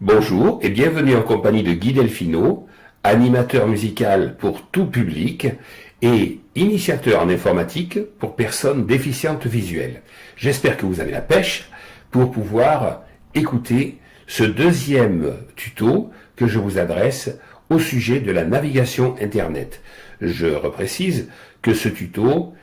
Bonjour et bienvenue en compagnie de Guy Delfino, animateur musical pour tout public et initiateur en informatique pour personnes déficientes visuelles. J'espère que vous avez la pêche pour pouvoir écouter ce deuxième tuto que je vous adresse au sujet de la navigation Internet. Je reprécise que ce tuto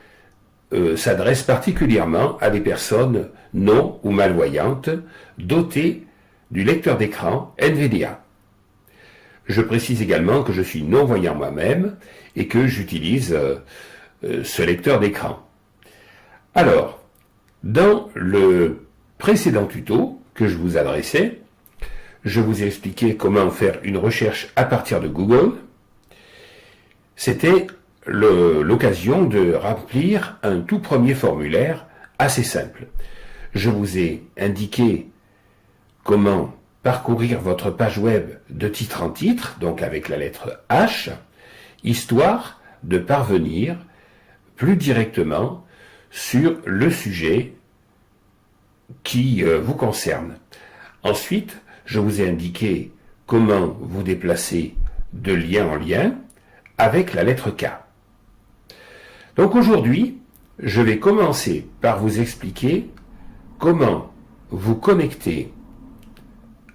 s'adresse particulièrement à des personnes non ou malvoyantes dotées du lecteur d'écran NVDA. Je précise également que je suis non-voyant moi-même et que j'utilise ce lecteur d'écran. Alors, dans le précédent tuto que je vous adressais, je vous ai expliqué comment faire une recherche à partir de Google. C'était l'occasion de remplir un tout premier formulaire assez simple. Je vous ai indiqué comment parcourir votre page web de titre en titre, donc avec la lettre H, histoire de parvenir plus directement sur le sujet qui vous concerne. Ensuite, je vous ai indiqué comment vous déplacer de lien en lien avec la lettre K. Donc aujourd'hui, je vais commencer par vous expliquer comment vous connecter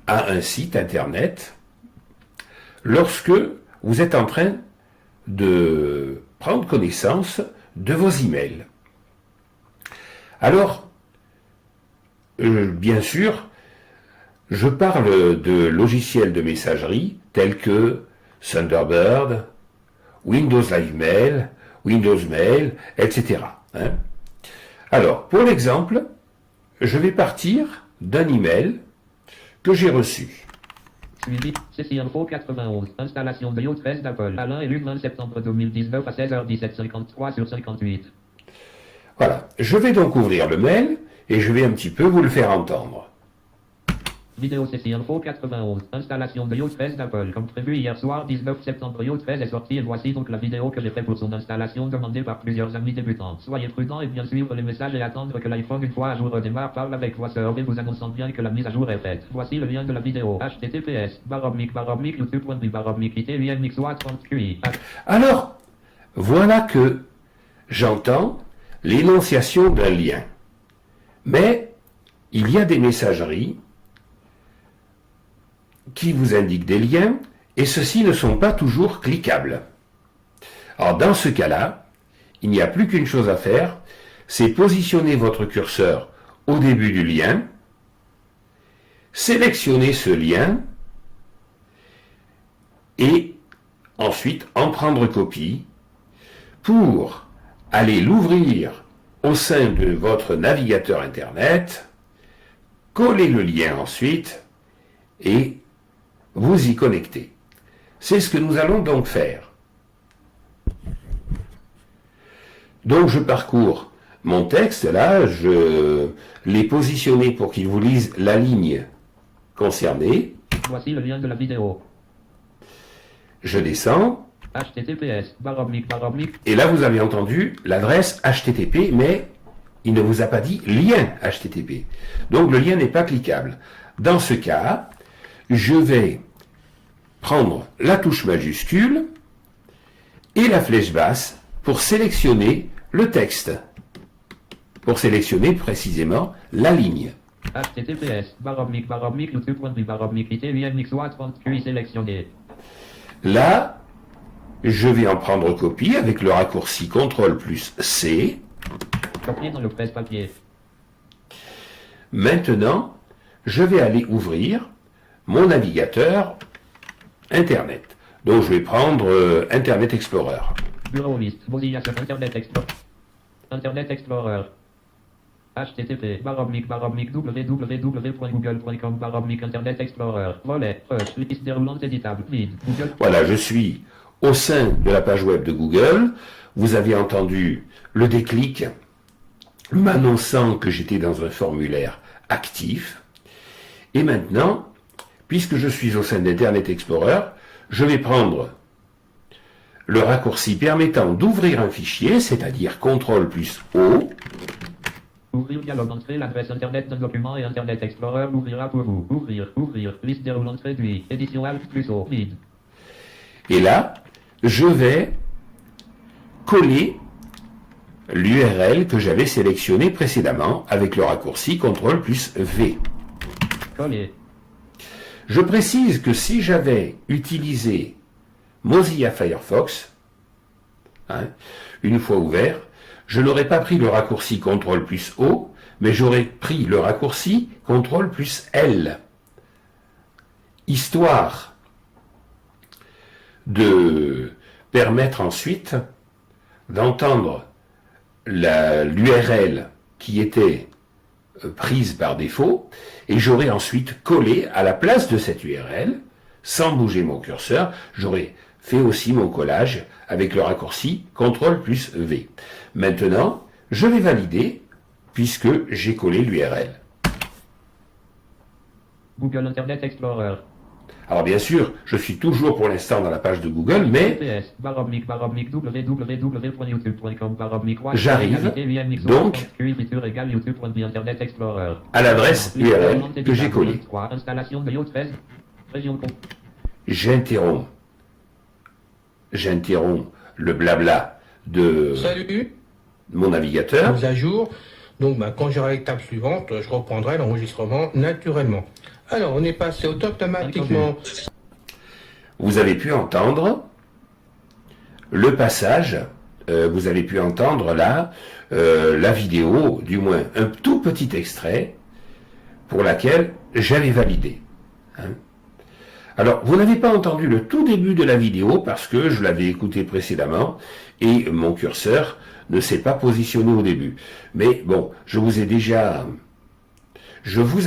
à un site internet lorsque vous êtes en train de prendre connaissance de vos emails. Alors, bien sûr, je parle de logiciels de messagerie tels que Thunderbird, Windows Live Mail, Windows Mail, etc. Alors, pour l'exemple, je vais partir d'un email que j'ai reçu. Suivi, CC Info 91, installation de iOS 13 d'Apple, Alain et Luc 20 septembre 2019 à 16h17 53 sur 58. Voilà, je vais donc ouvrir le mail et je vais un petit peu vous le faire entendre. Vidéo CC Info 91, installation de iOS 13 d'Apple, comme prévu hier soir 19 septembre iOS 13 est sorti et voici donc la vidéo que j'ai faite pour son installation demandée par plusieurs amis débutants. Soyez prudents et bien suivre les messages et attendre que l'iPhone une fois à jour redémarre parle avec VoiceOver et vous annonçant bien que la mise à jour est faite. Voici le lien de la vidéo. https youtube.com/. Alors, voilà que j'entends l'énonciation d'un lien. Mais il y a des messageries qui vous indiquent des liens, et ceux-ci ne sont pas toujours cliquables. Alors dans ce cas-là, il n'y a plus qu'une chose à faire, c'est positionner votre curseur au début du lien, sélectionner ce lien, et ensuite en prendre copie pour aller l'ouvrir au sein de votre navigateur Internet, coller le lien ensuite, et vous y connectez. C'est ce que nous allons donc faire. Donc je parcours mon texte, là, je l'ai positionné pour qu'il vous lise la ligne concernée. Voici le lien de la vidéo. Je descends. https et là vous avez entendu l'adresse HTTP, mais il ne vous a pas dit lien HTTP. Donc le lien n'est pas cliquable. Dans ce cas, je vais prendre la touche majuscule et la flèche basse pour sélectionner le texte, pour sélectionner précisément la ligne. https youtube.com/lien sélectionné. Là, je vais en prendre copie avec le raccourci CTRL plus C. Copier dans le presse-papier. Maintenant, je vais aller ouvrir mon navigateur Internet. Donc je vais prendre Internet Explorer. Bureau liste, Mozilla sur Internet Explorer. Internet Explorer. http www.google.com Internet Explorer. Volet, liste déroulante éditable, vide, Google. Voilà, je suis au sein de la page web de Google. Vous avez entendu le déclic m'annonçant que j'étais dans un formulaire actif. Et maintenant, puisque je suis au sein d'Internet Explorer, je vais prendre le raccourci permettant d'ouvrir un fichier, c'est-à-dire CTRL plus O, Ouvrir dialogue, entrer l'adresse internet d'un document et Internet Explorer l'ouvrira pour vous. Ouvrir, liste déroulante réduit, édition Alt plus O, vide. Et là, je vais coller l'URL que j'avais sélectionné précédemment avec le raccourci CTRL plus V. Coller. Je précise que si j'avais utilisé Mozilla Firefox, une fois ouvert, je n'aurais pas pris le raccourci CTRL plus O, mais j'aurais pris le raccourci CTRL plus L, histoire de permettre ensuite d'entendre l'URL qui était prise par défaut, et j'aurais ensuite collé à la place de cette URL, sans bouger mon curseur, j'aurais fait aussi mon collage avec le raccourci CTRL plus V. Maintenant, je vais valider puisque j'ai collé l'URL. Google Internet Explorer. Alors bien sûr, je suis toujours pour l'instant dans la page de Google, mais j'arrive donc à l'adresse URL que j'ai collée. J'interromps le blabla de mon navigateur. Mise à jour. Donc quand j'aurai l'étape suivante, je reprendrai l'enregistrement naturellement. Alors, on est passé automatiquement. Vous avez pu entendre le passage, vous avez pu entendre là la vidéo, du moins un tout petit extrait, pour laquelle j'avais validé. Alors, vous n'avez pas entendu le tout début de la vidéo parce que je l'avais écouté précédemment et mon curseur ne s'est pas positionné au début. Mais bon, je vous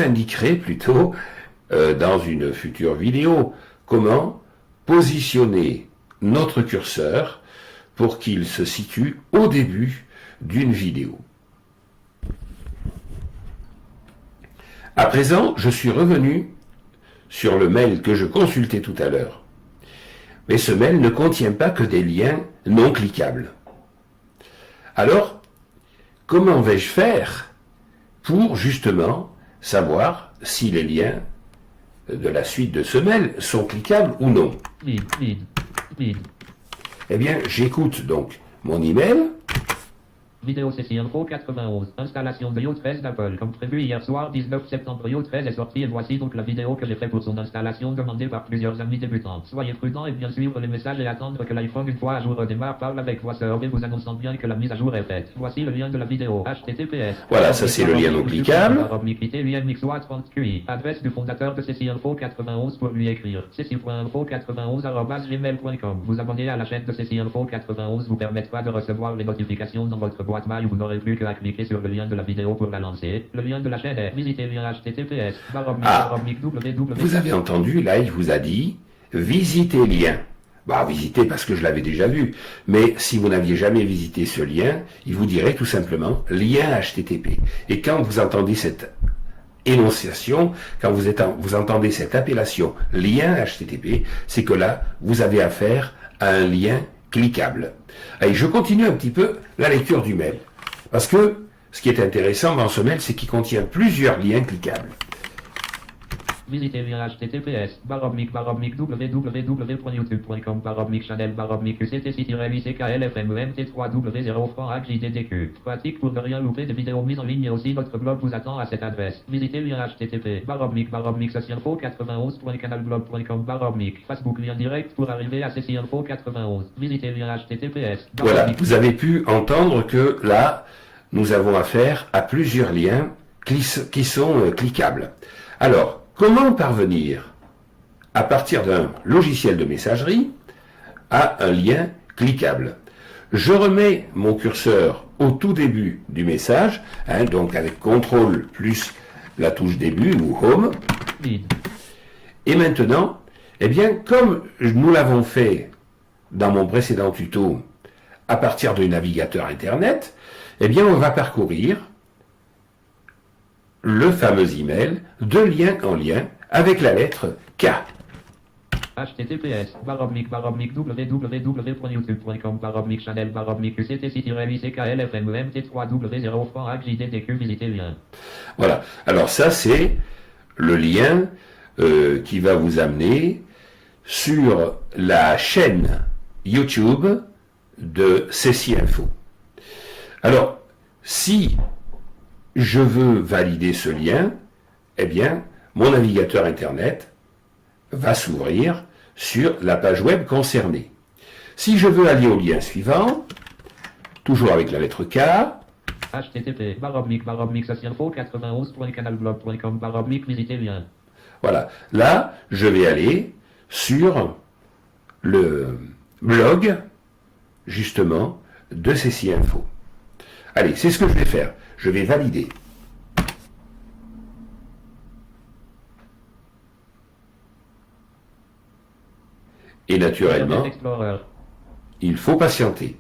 indiquerai plutôt dans une future vidéo comment positionner notre curseur pour qu'il se situe au début d'une vidéo. À présent, je suis revenu sur le mail que je consultais tout à l'heure. Mais ce mail ne contient pas que des liens non cliquables. Alors, comment vais-je faire pour justement savoir si les liens de la suite de ce mail sont cliquables ou non? Eh bien, j'écoute donc mon email. Vidéo session Info 91. Installation de Yo13 d'Apple. Comme prévu hier soir, 19 septembre, Yo13 est sorti et voici donc la vidéo que j'ai fait pour son installation demandée par plusieurs amis débutants. Soyez prudents et bien suivre les messages et attendre que l'iPhone une fois à jour redémarre. Parle avec voix survey vous annonçant bien que la mise à jour est faite. Voici le lien de la vidéo. HTTPS. Voilà, ça c'est le lien non cliquable. Adresse du fondateur de Ceci Info 91 pour lui écrire. Ceci.info91@gmail.com. Vous abonner à la chaîne de Ceci Info 91 vous permettra de recevoir les notifications dans votre boîte mail où vous n'aurez plus qu'à cliquer sur le lien de la vidéo pour la lancer. Le lien de la chaîne est visiter le lien https. Vous avez entendu, là il vous a dit visiter lien. Bah visiter parce que je l'avais déjà vu. Mais si vous n'aviez jamais visité ce lien, il vous dirait tout simplement lien HTTP. Et quand vous entendez cette énonciation, quand vous entendez cette appellation lien HTTP, c'est que là, vous avez affaire à un lien cliquable. Allez, je continue un petit peu la lecture du mail. Parce que ce qui est intéressant dans ce mail, c'est qu'il contient plusieurs liens cliquables. Visitez le lien https www.youtube.com channel uctc-ickl-fmemt3w0 jdq. Pratique pour ne rien louper des vidéos mises en ligne et aussi notre blog vous attend à cette adresse. Visitez le lien http ceci-info91.canalblog.com Facebook lien direct pour arriver à ceci-info 91. Visitez le lien https. Voilà, vous avez pu entendre que là, nous avons affaire à plusieurs liens qui sont cliquables. Alors, comment parvenir, à partir d'un logiciel de messagerie, à un lien cliquable? Je remets mon curseur au tout début du message, donc avec CTRL plus la touche début ou Home. Et maintenant, eh bien, comme nous l'avons fait dans mon précédent tuto, à partir du navigateur Internet, eh bien, on va parcourir le fameux email de lien en lien avec la lettre K. https www.youtube.com channel uctc-icklfmemt3w0 franc JDDQ visiter lien. Voilà. Alors ça, c'est le lien qui va vous amener sur la chaîne YouTube de Ceci Info. Alors, si je veux valider ce lien, eh bien, mon navigateur Internet va s'ouvrir sur la page web concernée. Si je veux aller au lien suivant, toujours avec la lettre K, http //ceciinfo91.canalblog.com visiter lien. voilà. Là, je vais aller sur le blog, justement, de Ceci Info. Allez, c'est ce que je vais faire. Je vais valider. Et naturellement, il faut patienter.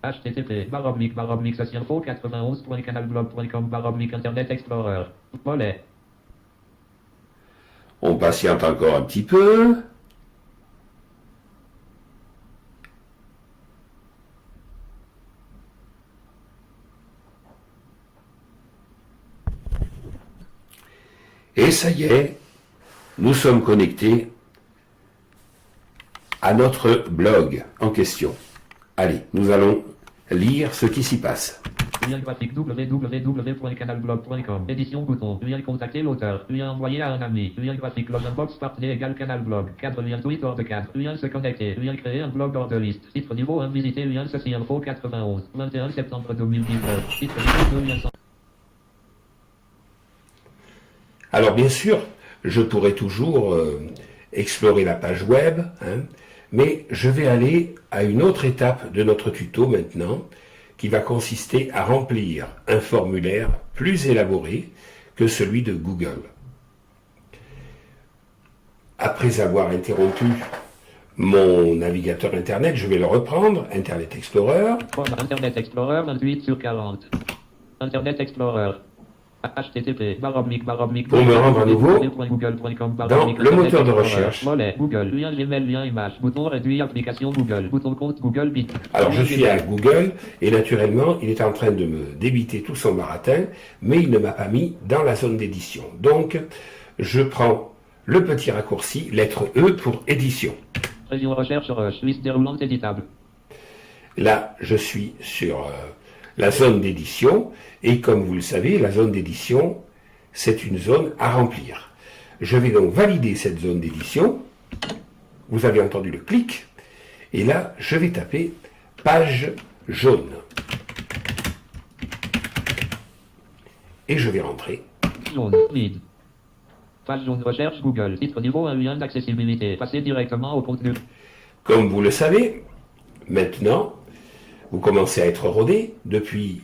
http //ceciinfo91.canalblog.com Internet Explorer. Volet. On patiente encore un petit peu. Et ça y est, nous sommes connectés à notre blog en question. Allez, nous allons lire ce qui s'y passe. Lien graphique www.canalblog.com. Édition bouton. Lien contacter l'auteur. Lien envoyer à un ami. Lien graphique login box partenaire égale canalblog. Cadre lien tweet hors de cadre. Lien se connecter. Lien créer un blog hors de liste. Titre niveau 1 visiter lien Ceci Info 91. 21 septembre 2019. Titre niveau 2 lien sans... Alors bien sûr, je pourrais toujours explorer la page web, mais je vais aller à une autre étape de notre tuto maintenant, qui va consister à remplir un formulaire plus élaboré que celui de Google. Après avoir interrompu mon navigateur Internet, je vais le reprendre, Internet Explorer. Internet Explorer 28/40. Internet Explorer. http Pour me rendre à nouveau dans le moteur de recherche. Google, lien Gmail, lien image, bouton réduit, application Google, bouton compte Google Bit. Alors je suis à Google et naturellement il est en train de me débiter tout son baratin, mais il ne m'a pas mis dans la zone d'édition. Donc je prends le petit raccourci, lettre E pour édition. Région recherche liste déroulante éditable. Là je suis sur la zone d'édition, et comme vous le savez, la zone d'édition, c'est une zone à remplir. Je vais donc valider cette zone d'édition. Vous avez entendu le clic, et là, je vais taper page jaune. Et je vais rentrer. Jaune, lead. Page jaune recherche Google, titre niveau 1 lien d'accessibilité, passer directement au contenu. Comme vous le savez, maintenant, vous commencez à être rodé depuis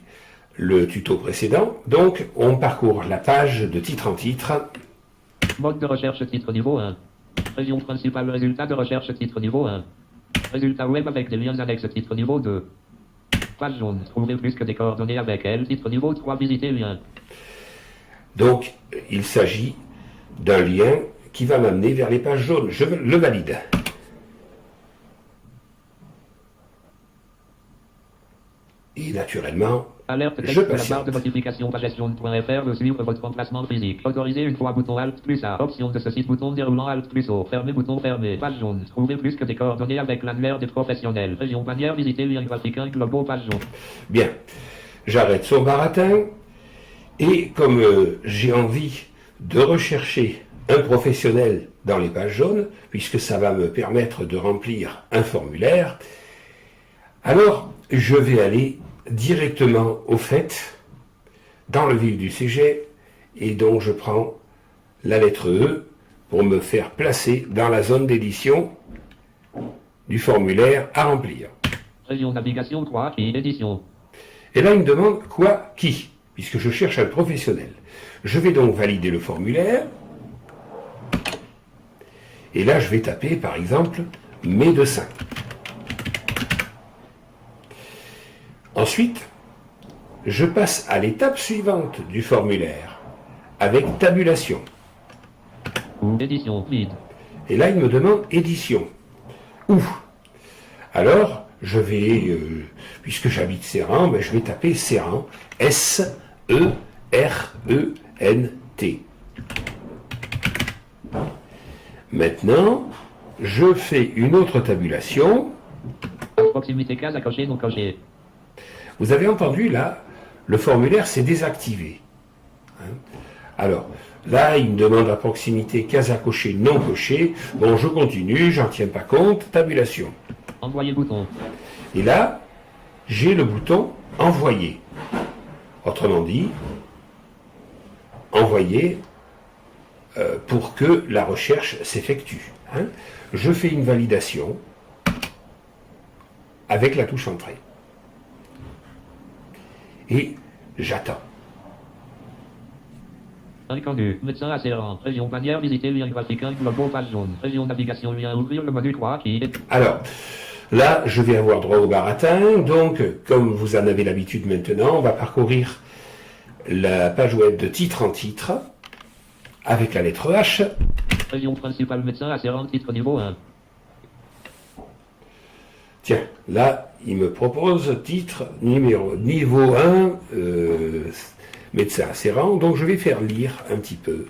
le tuto précédent. Donc, on parcourt la page de titre en titre. Mode de recherche titre niveau 1. Région principale résultat de recherche titre niveau 1. Résultat web avec des liens annexes titre niveau 2. Page jaune, trouver plus que des coordonnées avec elle, titre niveau 3, visiter lien. Donc, il s'agit d'un lien qui va m'amener vers les pages jaunes. Je le valide. Et naturellement, alerte texte je de la barre patiente. de notification pagesjaune.fr de suivre votre emplacement physique. Autorisé une fois bouton Alt plus A. Option de ce site bouton déroulant Alt plus O. Fermé bouton fermé. Page jaune. Trouver plus que des coordonnées avec l'annuaire des professionnels. Région bannière visiter lien graphique 1 globaux page jaune. Bien, j'arrête son baratin et comme j'ai envie de rechercher un professionnel dans les pages jaunes, puisque ça va me permettre de remplir un formulaire, alors je vais aller directement au fait, dans le vif du sujet, et donc je prends la lettre E pour me faire placer dans la zone d'édition du formulaire à remplir. Région navigation 3, qui édition. Et là, il me demande quoi, qui, puisque je cherche un professionnel. Je vais donc valider le formulaire, et là, je vais taper, par exemple, médecin. Ensuite, je passe à l'étape suivante du formulaire, avec tabulation. Édition, vide. Et là, il me demande édition. Où? Alors, je vais, puisque j'habite Séran, ben, je vais taper Séran, S-E-R-E-N-T. Maintenant, je fais une autre tabulation. Proximité case à cocher, non coché. Vous avez entendu, là, le formulaire s'est désactivé. Hein? Alors, là, il me demande la proximité case à cocher, non coché. Bon, je continue, j'en tiens pas compte, tabulation. Envoyer bouton. Et là, j'ai le bouton envoyer. Autrement dit, envoyer pour que la recherche s'effectue. Hein. Je fais une validation avec la touche entrée. Et j'attends. Inconnu. Médecin assurant. Région bannière visiter lien graphique 1 global page jaune. Région navigation lien ouvrir le module 3 qui est... Alors, là, je vais avoir droit au baratin. Donc, comme vous en avez l'habitude maintenant, on va parcourir la page web de titre en titre avec la lettre H. Région principale médecin assurant titre niveau 1. Tiens, là, il me propose titre niveau 1, médecin assurant. Donc, je vais faire lire un petit peu.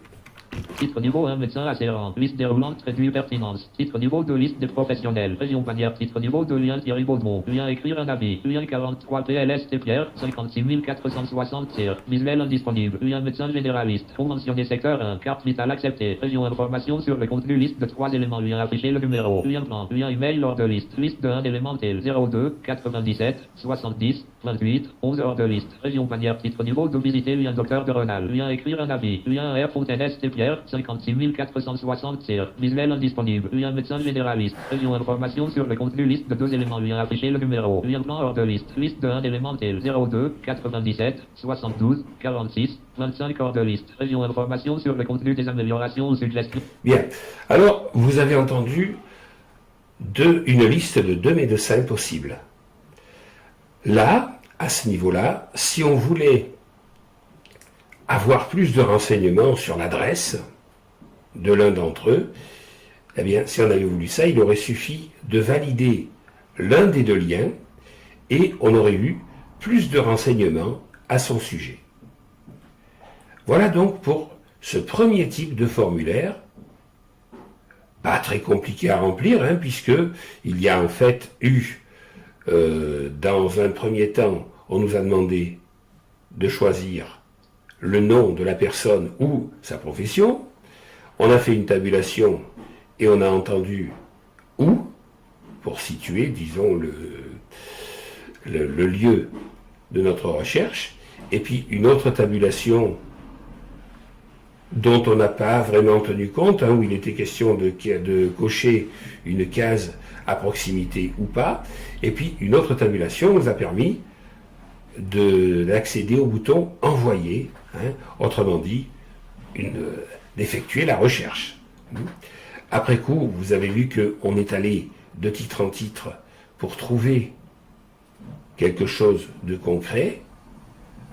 Titre niveau 1, médecin assurant. Liste déroulante, réduit pertinence. Titre niveau 2, liste des professionnels. Région bannière. Titre niveau 2, lien Thierry Baudemont. Lien écrire un avis. Lien 43 PLST Pierre. 56 460 tir. Visuel indisponible. Lien médecin généraliste. Conventionné secteur 1. Carte vitale acceptée. Région information sur le contenu. Liste de 3 éléments. Lien affiché le numéro. Lien plan. Lien email lors de liste. Liste de 1 élément tel 02 97 70 28 11 heures de liste. Région bannière. Titre niveau 2, visiter. Lien docteur de Renal. Lien écrire un avis. Lien R Fontaine ST Pierre. 56 460 tir. Visuel indisponible. Lien médecin généraliste. Région information sur le contenu. Liste de 2 éléments. Lien affiché le numéro. Lien plan hors de liste. Liste de 1 élément tel 02 97 72 46 25 hors de liste. Région information sur le contenu des améliorations ou suggestions. Bien. Alors, vous avez entendu une liste de 2 médecins possibles. Là, à ce niveau-là, si on voulait avoir plus de renseignements sur l'adresse de l'un d'entre eux, eh bien, si on avait voulu ça, il aurait suffi de valider l'un des 2 liens et on aurait eu plus de renseignements à son sujet. Voilà donc pour ce premier type de formulaire, pas très compliqué à remplir, hein, puisque il y a en fait eu, dans un premier temps, on nous a demandé de choisir le nom de la personne ou sa profession, on a fait une tabulation et on a entendu où, pour situer, disons, le lieu de notre recherche, et puis une autre tabulation dont on n'a pas vraiment tenu compte, hein, où il était question de cocher une case à proximité ou pas, et puis une autre tabulation nous a permis d'accéder au bouton envoyer, hein, autrement dit, d'effectuer la recherche. Après coup, vous avez vu qu'on est allé de titre en titre pour trouver quelque chose de concret,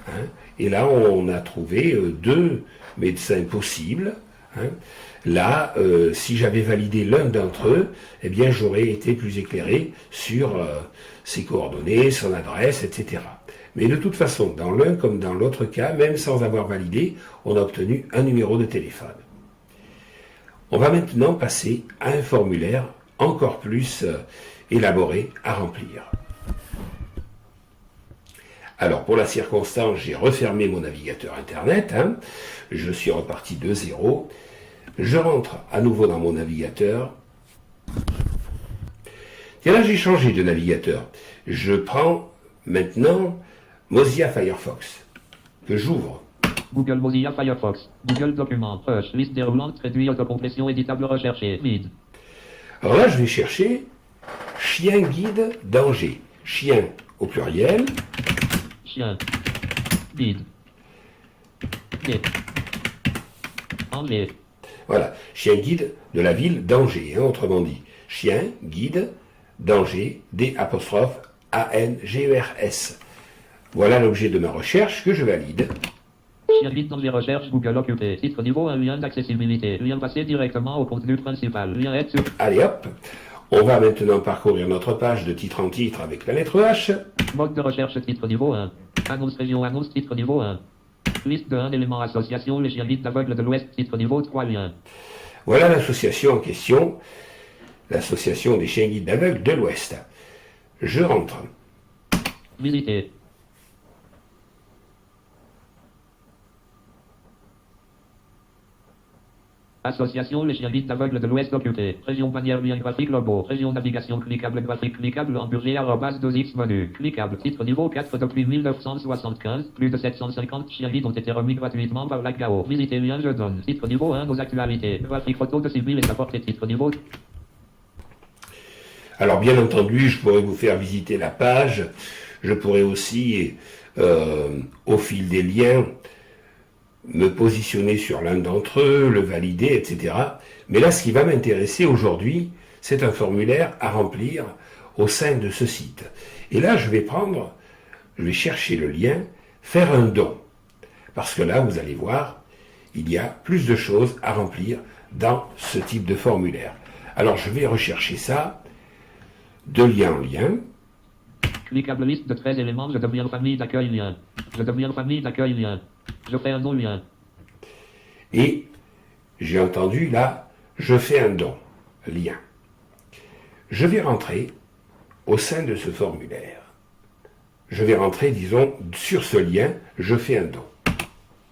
hein, et là on a trouvé 2 médecins possibles. Hein. Là, si j'avais validé l'un d'entre eux, eh bien j'aurais été plus éclairé sur ses coordonnées, son adresse, etc. Mais de toute façon, dans l'un comme dans l'autre cas, même sans avoir validé, on a obtenu un numéro de téléphone. On va maintenant passer à un formulaire encore plus élaboré à remplir. Alors, pour la circonstance, j'ai refermé mon navigateur Internet. Hein. Je suis reparti de 0. Je rentre à nouveau dans mon navigateur. Et là, j'ai changé de navigateur. Je prends maintenant Mozilla Firefox, que j'ouvre. Google Mozilla Firefox. Google Documents. Rush. Liste déroulante. Réduit autocomplétion éditable recherché. Vide. Alors là, je vais chercher chien guide danger. Chien au pluriel. Chien. Guide. Guide. Anglais. Voilà. Chien guide de la ville d'Angers, hein, autrement dit. Chien guide d'Angers, D''ANGERS. Voilà l'objet de ma recherche que je valide. Chien vite dans les recherches Google occupé. Titre niveau 1, lien d'accessibilité. Lien passé directement au contenu principal. Lien aide sur... Allez hop, on va maintenant parcourir notre page de titre en titre avec la lettre H. Mode de recherche titre niveau 1. Annonce région annonce titre niveau 1. Liste de 1 élément association les chiens vides d'aveugles de l'Ouest titre niveau 3 liens. Voilà l'association en question, l'association des chiens guides d'aveugles de l'Ouest. Je rentre. Visiter. Association les chiens guides d'aveugles de l'Ouest occupé. Région bannière lien graphique logo. Région navigation cliquable graphique cliquable hamburger arrobas 2x menu. Cliquable titre niveau 4 depuis 1975. Plus de 750 chiens guides ont été remis gratuitement par la GAO. Visitez lien je donne. Titre niveau 1 nos actualités. Graphique photo de civil et sa portée titre niveau. Alors bien entendu, je pourrais vous faire visiter la page. Je pourrais aussi, au fil des liens, me positionner sur l'un d'entre eux, le valider, etc. Mais là, ce qui va m'intéresser aujourd'hui, c'est un formulaire à remplir au sein de ce site. Et là, je vais chercher le lien, faire un don. Parce que là, vous allez voir, il y a plus de choses à remplir dans ce type de formulaire. Alors, je vais rechercher ça de lien en lien. Cliquable liste de 13 éléments, je deviens famille d'accueil lien. Je deviens famille d'accueil lien. Je fais un don lien. Et j'ai entendu là, je fais un don lien. Je vais rentrer au sein de ce formulaire. Je vais rentrer, disons, sur ce lien, je fais un don.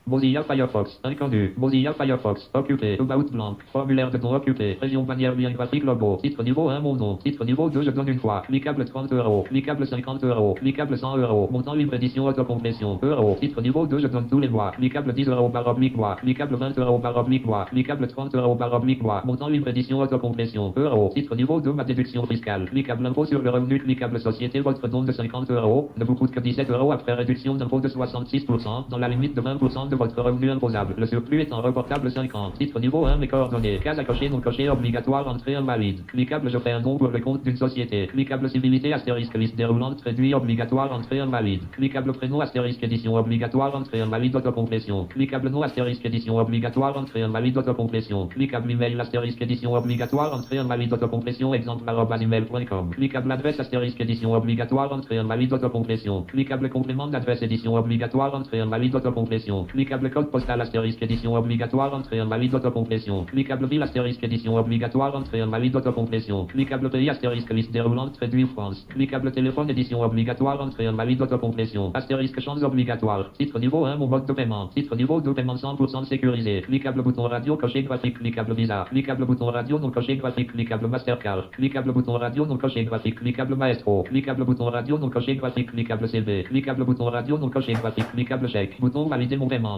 Mozilla Firefox, inconnu. Mozilla Firefox, occupé. About blanc. Formulaire de don occupé. Région bannière lien graphique logo. Titre niveau 1 mon nom. Titre niveau 2 je donne une fois. Cliquable 30 €. Cliquable 50 €. Cliquable 100 €. Montant libre édition autocomplétion. Euros. Titre niveau 2 je donne tous les mois. Cliquable 10 € par oblique mois. Cliquable 20 € par oblique mois. Cliquable 30 € par oblique mois. Montant libre édition autocomplétion. Euros. Titre niveau 2 ma déduction fiscale. Cliquable impôt sur le revenu. Cliquable société. Votre don de 50 € ne vous coûte que 17 € après réduction d'impôt de 66% dans la limite de 20% de votre revenu imposable. Le surplus étant reportable 5 ans. Titre niveau 1 mes coordonnées. Case à cocher non coché obligatoire entrée invalide. Cliquable je fais un don pour le compte d'une société. Cliquable civilité astérisque liste déroulante réduit obligatoire entrée invalide. Cliquable prénom astérisque édition obligatoire entrée invalide autocomplétion. Cliquable nom astérisque édition obligatoire entrée invalide autocomplétion. Cliquable email astérisque édition obligatoire entrée invalide autocomplétion exemple @email.com. Cliquable adresse astérisque édition obligatoire entrée invalide autocomplétion. Cliquable complément d'adresse édition obligatoire entrée invalide autocomplétion. Cliquable code postal astérisque édition obligatoire entrée invalide autocomplétion. Cliquable ville astérisque édition obligatoire entrée invalide autocomplétion. Cliquable pays astérisque liste déroulante réduit France. Cliquable téléphone édition obligatoire entrée invalide autocomplétion. Astérisque champs obligatoires. Titre niveau 1 mon mode de paiement. Titre niveau 2 paiement 100% sécurisé. Cliquable bouton radio coché graphique. Cliquable visa. Cliquable bouton radio non coché graphique. Cliquable Mastercard. Cliquable bouton radio non coché graphique. Cliquable Maestro. Cliquable bouton radio non coché graphique. Cliquable CV. Cliquable bouton radio non coché graphique. Cliquable chèque. Bouton valider mon paiement.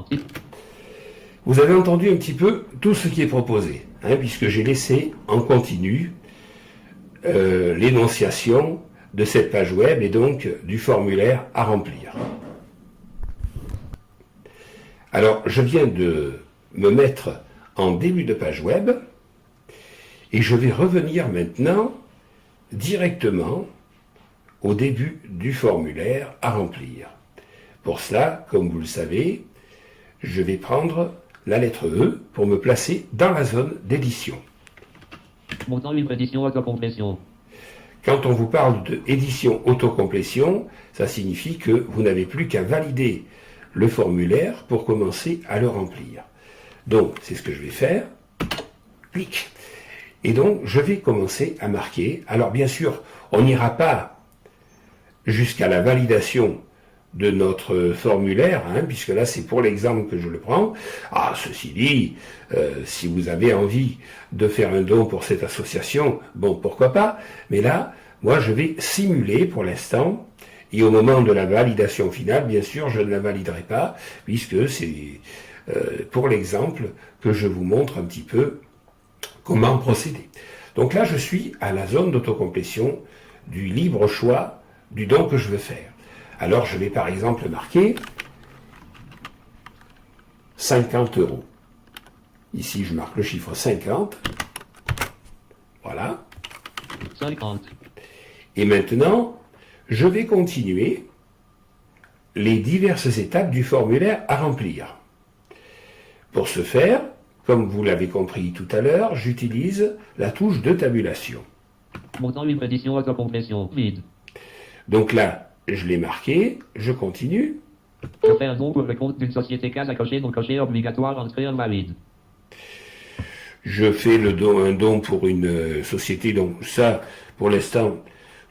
Vous avez entendu un petit peu tout ce qui est proposé, puisque j'ai laissé en continu l'énonciation de cette page web et donc du formulaire à remplir. Alors, je viens de me mettre en début de page web et je vais revenir maintenant directement au début du formulaire à remplir. Pour cela, comme vous le savez, je vais prendre la lettre E pour me placer dans la zone d'édition. Montant libre édition autocomplétion. Quand on vous parle de édition autocomplétion, ça signifie que vous n'avez plus qu'à valider le formulaire pour commencer à le remplir. Donc, c'est ce que je vais faire. Clic. Et donc, je vais commencer à marquer. Alors, bien sûr, on n'ira pas jusqu'à la validation de notre formulaire, puisque là c'est pour l'exemple que je le prends. Ah, ceci dit, si vous avez envie de faire un don pour cette association, bon, pourquoi pas, mais là, moi je vais simuler pour l'instant, et au moment de la validation finale, bien sûr, je ne la validerai pas, puisque c'est pour l'exemple que je vous montre un petit peu comment procéder. Donc là, je suis à la zone d'autocomplétion du libre choix du don que je veux faire. Alors, je vais par exemple marquer 50 €. Ici, je marque le chiffre 50. Voilà. 50. Et maintenant, je vais continuer les diverses étapes du formulaire à remplir. Pour ce faire, comme vous l'avez compris tout à l'heure, j'utilise la touche de tabulation. Montant libre édition autocomplétion. Vide. Donc là, je l'ai marqué, je continue. Je fais un don pour le compte d'une société case à cocher, non coché, obligatoire, entrée invalide. Je fais un don pour une société, donc ça, pour l'instant,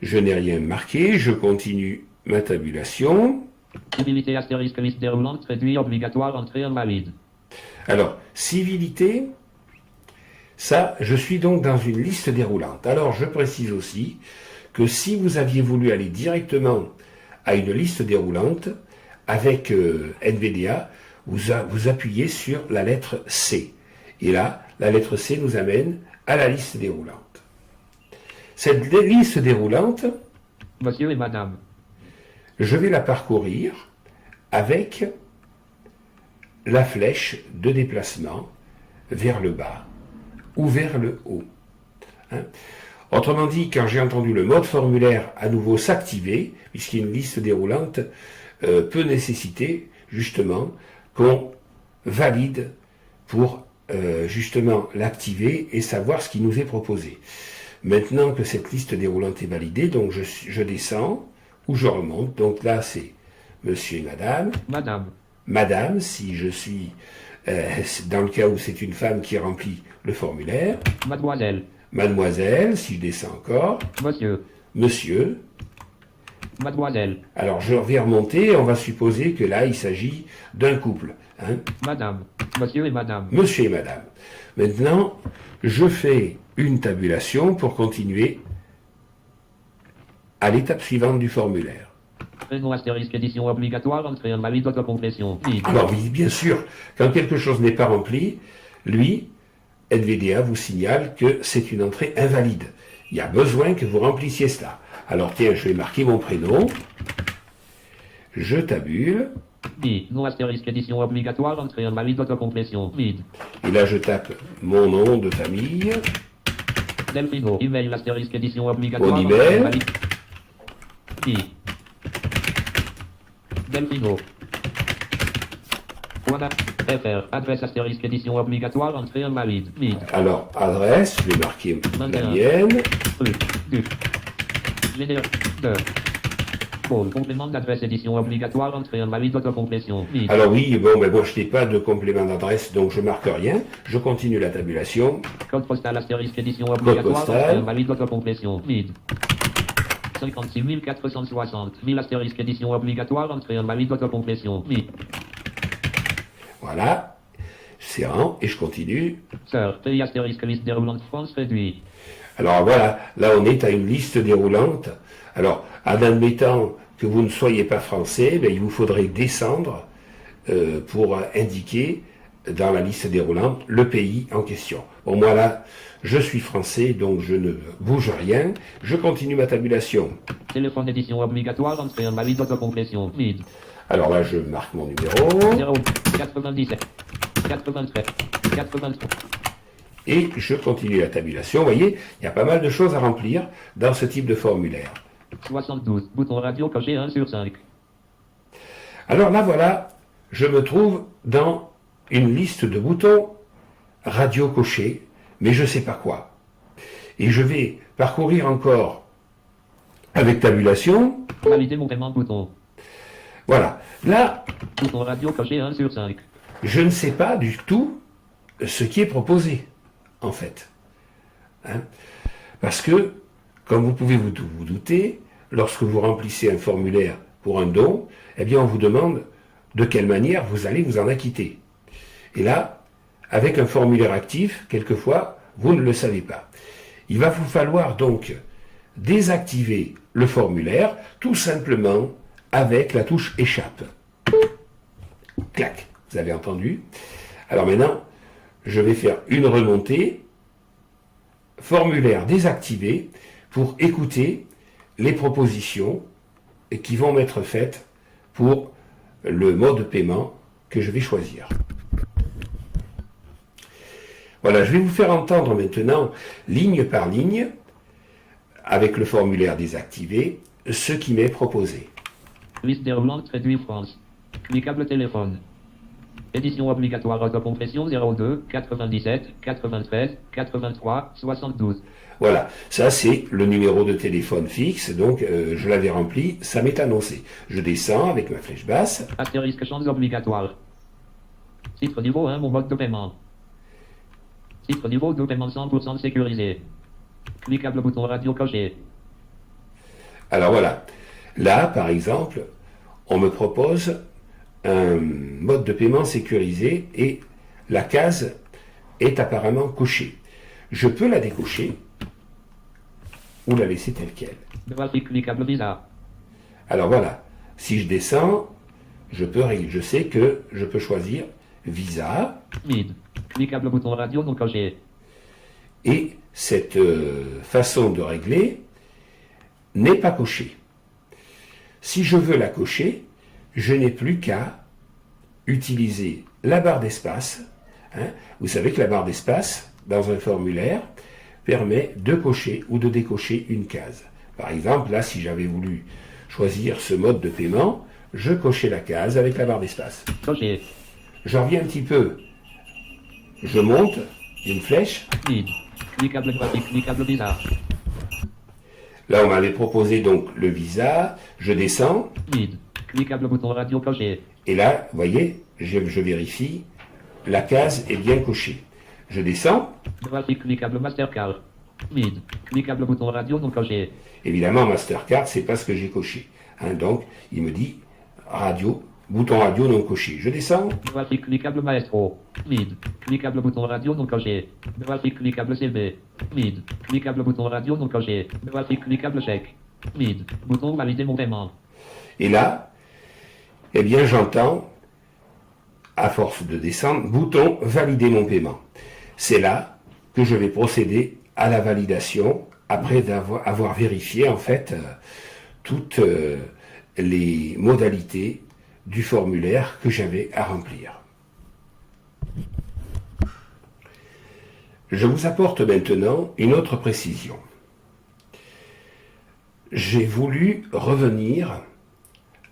je n'ai rien marqué. Je continue ma tabulation. Civilité astérisque liste déroulante, réduit, obligatoire, entrée invalide. Alors, civilité, ça, je suis donc dans une liste déroulante. Alors, je précise aussi que si vous aviez voulu aller directement à une liste déroulante, avec NVDA, vous appuyez sur la lettre C. Et là, la lettre C nous amène à la liste déroulante. Cette liste déroulante, Monsieur et Madame. je vais la parcourir avec la flèche de déplacement vers le bas ou vers le haut. Hein? Autrement dit, quand j'ai entendu le mode formulaire à nouveau s'activer, puisqu'une liste déroulante peut nécessiter justement qu'on valide pour justement l'activer et savoir ce qui nous est proposé. Maintenant que cette liste déroulante est validée, donc je descends ou je remonte. Donc là, c'est monsieur et madame. Madame. Madame, si je suis dans le cas où c'est une femme qui remplit le formulaire. Mademoiselle. Mademoiselle, si je descends encore. Monsieur. Monsieur. Mademoiselle. Alors je vais remonter, on va supposer que là il s'agit d'un couple. Hein. Madame. Monsieur et madame. Monsieur et madame. Maintenant, je fais une tabulation pour continuer à l'étape suivante du formulaire. Prénom astérisque édition obligatoire, entrée invalide, autocomplétion. Vide. Alors oui, bien sûr, quand quelque chose n'est pas rempli, lui, NVDA vous signale que c'est une entrée invalide. Il y a besoin que vous remplissiez cela. Alors tiens, je vais marquer mon prénom. Je tabule. I. Non astérisque édition obligatoire, entrée invalide, autocomplétion. Vide. Et là, je tape mon nom de famille. Delphino. Email astérisque édition obligatoire. Mon entrée email. invalide. I. Delphino. Voilà. FR. Adresse astérisque édition obligatoire, entrée invalide. Vide. Alors, adresse, je vais marquer la 21. mienne. Rue. Du. Général. De. Pôle. Complément d'adresse édition obligatoire, entrée invalide, autocomplétion. Vide. Alors oui, bon, ben moi je n'ai pas de complément d'adresse, donc je marque rien. Je continue la tabulation. Code postal astérisque édition obligatoire, postal. entrée invalide, autocomplétion. Vide. 56 460. 1000 astérisque édition obligatoire, entrée invalide, autocomplétion. Vide. Voilà. Serrant, et je continue. Sœur. Pays astérisque liste déroulante France réduit. Alors voilà, là on est à une liste déroulante. Alors, en admettant que vous ne soyez pas français, ben, il vous faudrait descendre pour indiquer dans la liste déroulante le pays en question. Bon, moi là, je suis français, donc je ne bouge rien. Je continue ma tabulation. Téléphone édition obligatoire, entrée invalide, autocomplétion. Vide. Alors là, je marque mon numéro 0. 97. 93. 83. et je continue la tabulation. Vous voyez, il y a pas mal de choses à remplir dans ce type de formulaire. 72. Bouton radio coché 1 sur 5. Alors là, voilà, je me trouve dans une liste de boutons radio cochés, mais je ne sais pas quoi. Et je vais parcourir encore avec tabulation. Valider mon paiement bouton. Voilà. Là, Bouton radio coché 1 sur 5. je ne sais pas du tout ce qui est proposé, en fait. Hein? Parce que, comme vous pouvez vous douter, lorsque vous remplissez un formulaire pour un don, eh bien, on vous demande de quelle manière vous allez vous en acquitter. Et là, avec un formulaire actif, quelquefois, vous ne le savez pas. Il va vous falloir donc désactiver le formulaire, tout simplement avec la touche échappe. Clac, vous avez entendu. Alors maintenant, je vais faire une remontée, formulaire désactivé, pour écouter les propositions qui vont m'être faites pour le mode de paiement que je vais choisir. Voilà, je vais vous faire entendre maintenant, ligne par ligne, avec le formulaire désactivé, ce qui m'est proposé. Liste des langues traduit France. Cliquable téléphone. Édition obligatoire autocompression 02 97 93 83 72. Voilà, ça c'est le numéro de téléphone fixe, donc je l'avais rempli, ça m'est annoncé. Je descends avec ma flèche basse. Astérisque champs obligatoires. Titre niveau 1, mon mode de paiement. Titre niveau 2, paiement 100% sécurisé. Cliquable bouton radio coché. Alors voilà, là par exemple, on me propose un mode de paiement sécurisé et la case est apparemment cochée. Je peux la décocher ou la laisser telle quelle. Cliquable Visa. Alors voilà, si je descends, je sais que je peux choisir Visa. MID. Cliquable bouton radio non coché. Et cette façon de régler n'est pas cochée. Si je veux la cocher, je n'ai plus qu'à utiliser la barre d'espace. Vous savez que la barre d'espace, dans un formulaire, permet de cocher ou de décocher une case. Par exemple, là, si j'avais voulu choisir ce mode de paiement, je cochais la case avec la barre d'espace. Coché. Je reviens un petit peu. Je monte, une flèche. MID. Cliquable graphique, cliquable Visa. Là, on m'avait proposé donc le visa. Je descends. MID. Cliquable bouton radio coché. Et là, vous voyez, je vérifie. La case est bien cochée. Je descends. Graphique, cliquable Mastercard. MID. Cliquable bouton radio non coché. Évidemment, Mastercard, c'est pas ce que j'ai coché. Donc, il me dit radio, bouton radio non coché. Je descends. Graphique, cliquable Maestro. MID. Cliquable bouton radio non coché. Graphique, cliquable CB. MID. Cliquable bouton radio non coché. Graphique, cliquable chèque. MID. Bouton valider mon paiement. Et là, eh bien, j'entends, à force de descendre, bouton valider mon paiement. C'est là que je vais procéder à la validation après avoir vérifié en fait toutes les modalités du formulaire que j'avais à remplir. Je vous apporte maintenant une autre précision. J'ai voulu revenir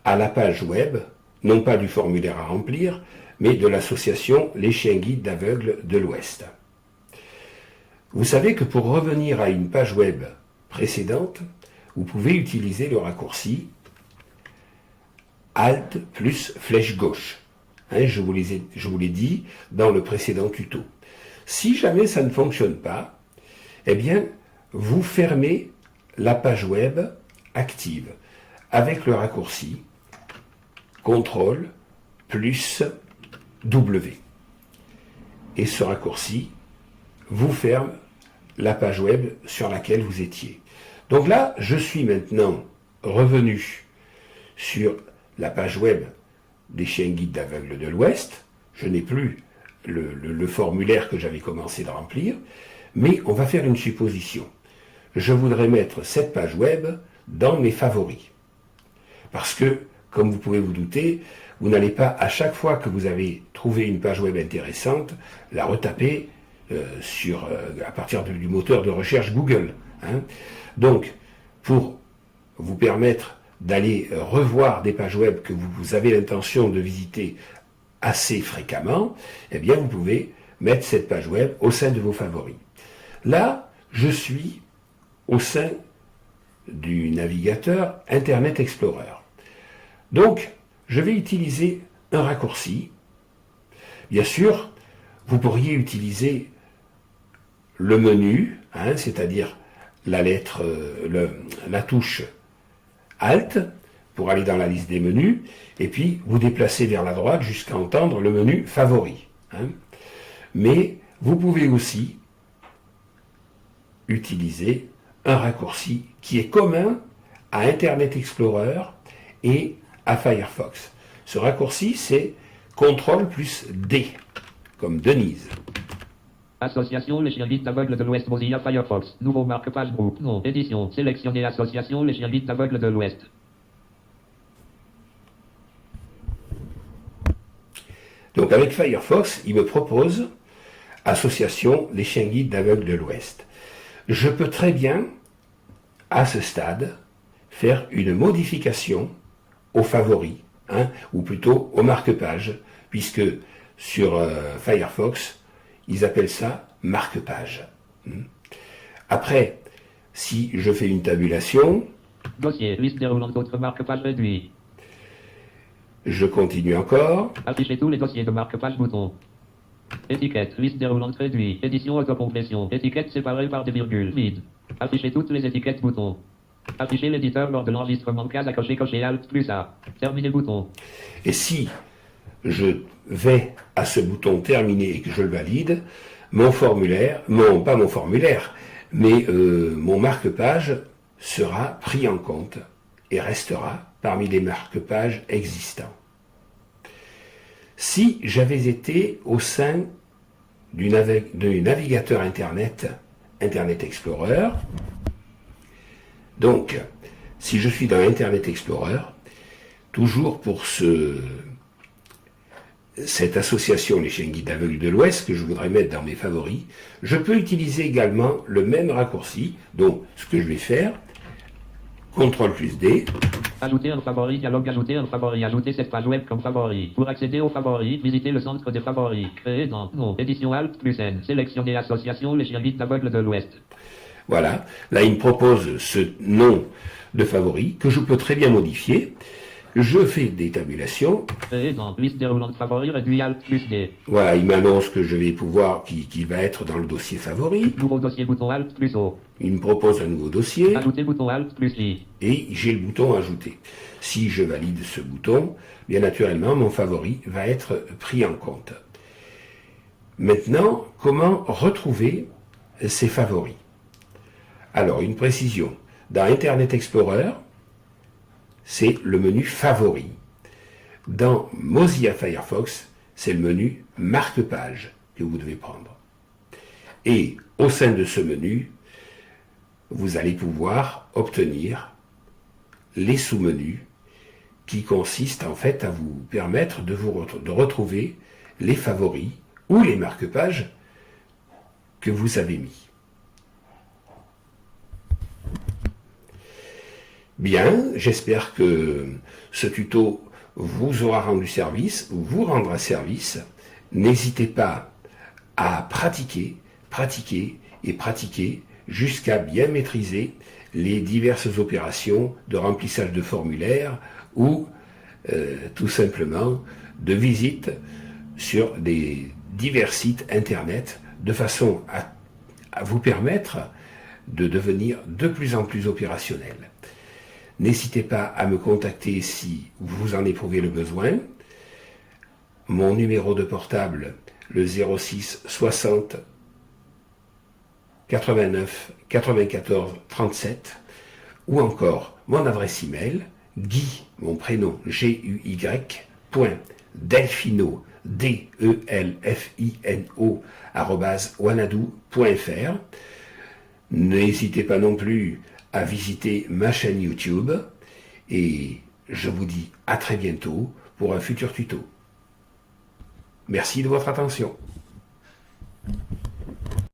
à la page web, non pas du formulaire à remplir, mais de l'association Les Chiens Guides d'Aveugles de l'Ouest. Vous savez que pour revenir à une page web précédente, vous pouvez utiliser le raccourci Alt plus flèche gauche. Je vous l'ai dit dans le précédent tuto. Si jamais ça ne fonctionne pas, eh bien, vous fermez la page web active avec le raccourci CTRL plus W. Et ce raccourci vous ferme la page web sur laquelle vous étiez. Donc là, je suis maintenant revenu sur la page web des Chiens Guides d'Aveugles de l'Ouest. Je n'ai plus le formulaire que j'avais commencé de remplir, mais on va faire une supposition. Je voudrais mettre cette page web dans mes favoris. Parce que, comme vous pouvez vous douter, vous n'allez pas, à chaque fois que vous avez trouvé une page web intéressante, la retaper à partir du moteur de recherche Google. Donc, pour vous permettre d'aller revoir des pages web que vous avez l'intention de visiter assez fréquemment, eh bien, vous pouvez mettre cette page web au sein de vos favoris. Là, je suis au sein du navigateur Internet Explorer. Donc, je vais utiliser un raccourci. Bien sûr, vous pourriez utiliser le menu, c'est-à-dire la touche Alt pour aller dans la liste des menus, et puis vous déplacer vers la droite jusqu'à entendre le menu Favoris. Mais vous pouvez aussi utiliser un raccourci qui est commun à Internet Explorer et à Firefox. Ce raccourci, c'est CTRL plus D, comme Denise. Association Les Chiens Guides d'Aveugles de l'Ouest Mozilla Firefox. Nouveau marque-page groupe. Nom. Édition. Sélectionner Association Les Chiens Guides d'Aveugles de l'Ouest. Donc avec Firefox, il me propose Association Les Chiens Guides d'Aveugles de l'Ouest. Je peux très bien, à ce stade, faire une modification aux favoris, hein, ou plutôt aux marque-pages, puisque sur Firefox, ils appellent ça marque-page. Après, si je fais une tabulation, Dossier, liste déroulante d'autres marque-pages réduit. je continue encore, Afficher tous les dossiers de marque-page bouton. Étiquette, liste déroulante réduit. Édition autocomplétion. Étiquette séparée par des virgules. Vide. Afficher toutes les étiquettes bouton. Afficher l'éditeur lors de l'enregistrement. Case à cocher, cocher Alt plus A. Terminer bouton. et si je vais à ce bouton terminer et que je le valide, mon formulaire, pas mon formulaire, mais mon marque-page sera pris en compte et restera parmi les marque-pages existants. Si j'avais été au sein du navigateur Internet Explorer, donc si je suis dans Internet Explorer, toujours pour cette association Les Chiens Guides Aveugles de l'Ouest que je voudrais mettre dans mes favoris, je peux utiliser également le même raccourci. Donc ce que je vais faire, CTRL+D, Ajouter un favori, dialogue, ajouter un favori, ajouter cette page web comme favori. Pour accéder aux favoris, visitez le centre des favoris. Créer dans, non, édition Alt plus N. Sélectionner association Les Chiens Guides Aveugles de l'Ouest. voilà, là il me propose ce nom de favori que je peux très bien modifier. Je fais des tabulations. Créer dans, liste déroulante favori, réduit Alt plus D. Voilà, il m'annonce que je vais pouvoir, qui va être dans le dossier favori. Nouveau dossier bouton Alt plus O. Il me propose un nouveau dossier Ajouter bouton Alt plus I. et j'ai le bouton ajouter. Si je valide ce bouton, bien naturellement, mon favori va être pris en compte. Maintenant, comment retrouver ces favoris? Alors, une précision. Dans Internet Explorer, c'est le menu favoris. Dans Mozilla Firefox, c'est le menu marque-page que vous devez prendre. Et au sein de ce menu, vous allez pouvoir obtenir les sous-menus qui consistent en fait à vous permettre de retrouver les favoris ou les marque-pages que vous avez mis. Bien, j'espère que ce tuto vous aura rendu service, ou vous rendra service. N'hésitez pas à pratiquer et pratiquer jusqu'à bien maîtriser les diverses opérations de remplissage de formulaires ou tout simplement de visite sur des divers sites internet de façon à vous permettre de devenir de plus en plus opérationnel. N'hésitez pas à me contacter si vous en éprouvez le besoin. Mon numéro de portable, le 06 60 89 94 37, ou encore mon adresse email, Guy, mon prénom, GUY, .delfino, DELFINO, @wanadoo.fr. N'hésitez pas non plus à visiter ma chaîne YouTube et je vous dis à très bientôt pour un futur tuto. Merci de votre attention.